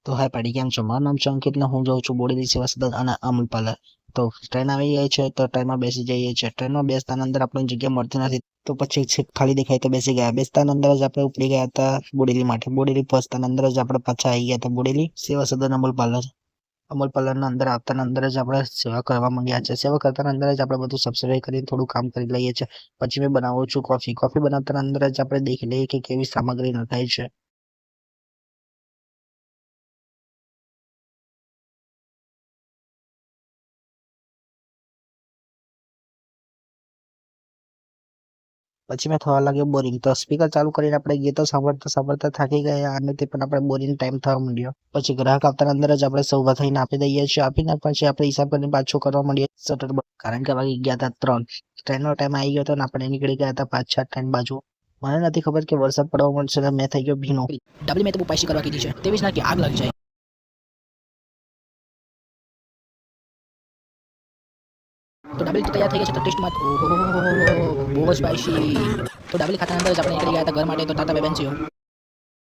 તો હાય પાડી કેમ છો? મારું નામ છે અંકિત ને હું જાઉં છું બોડેલી સેવા સદન અને અમૂલ પાર્લર. તો ટ્રેન આવી ગઈ છે તો ટ્રેનમાં બેસી જઈએ છીએ. ટ્રેનમાં બેસતા અંદર આપણને જગ્યા મળતી નથી તો પછી છેક ખાલી દેખાય તો બેસી ગયા. બેસતા અંદર જ આપણે ઉપડી ગયા હતા બોડેલી માટે. બોડેલી પહોંચતા અંદર જ આપણે પાછા આવી ગયા હતા બોડેલી સેવા સદન અમૂલ પાર્લર. અમૂલ પાર્લરના અંદર આવતા અંદર જ આપણે સેવા કરવા માંગ્યા છે. સેવા કરતા અંદર જ આપણે બધું સબસ્ક્રાઇબ કરીને થોડું કામ કરી લઈએ છીએ. પછી મેં બનાવું છું કોફી. કોફી બનાવતા અંદર જ આપણે દેખી લઈએ કે કેવી સામગ્રી નખાય છે. પછી મેં થવા લાગ્યો બોરિંગ તો સ્પીકર ચાલુ કરીને આપણે ગીતો સાંભળતા સાંભળતા થાકી ગયા અને તે પણ આપણે બોરિંગ ટાઈમ થવા માંડ્યો. પછી ગ્રાહક આવતા અંદર જ આપણે સૌ ઉભા થઈને આપી દઈએ છીએ. આપીને પછી આપણે હિસાબ કરીને પાછું કરવા માંડીએ શટર બંધ. કારણ કે વાગી ગયા હતા 3. ટ્રેનનો ટાઈમ આવી ગયો હતો અને આપણે નીકળી ગયા હતા પાછા ટ્રેન બાજુ. મને નથી ખબર કે વરસાદ પડવા મળશે ને મેં થઈ ગયો ભીનો. ડબલી મેં તો બહુ પાયસી કરવા કીધી છે તેવી જ ના કે આગ લાગી જાય. તો ડબલી તો તૈયાર થઈ ગઈ છે તો ટેસ્ટમાં ઓહો બહુ જ સ્પાઇસી. તો ડબલી ખાતા અંદર જ આપણે નીકળી ગયા હતા ઘર માટે. તો ટાટા બાય બેન્ચીઓ.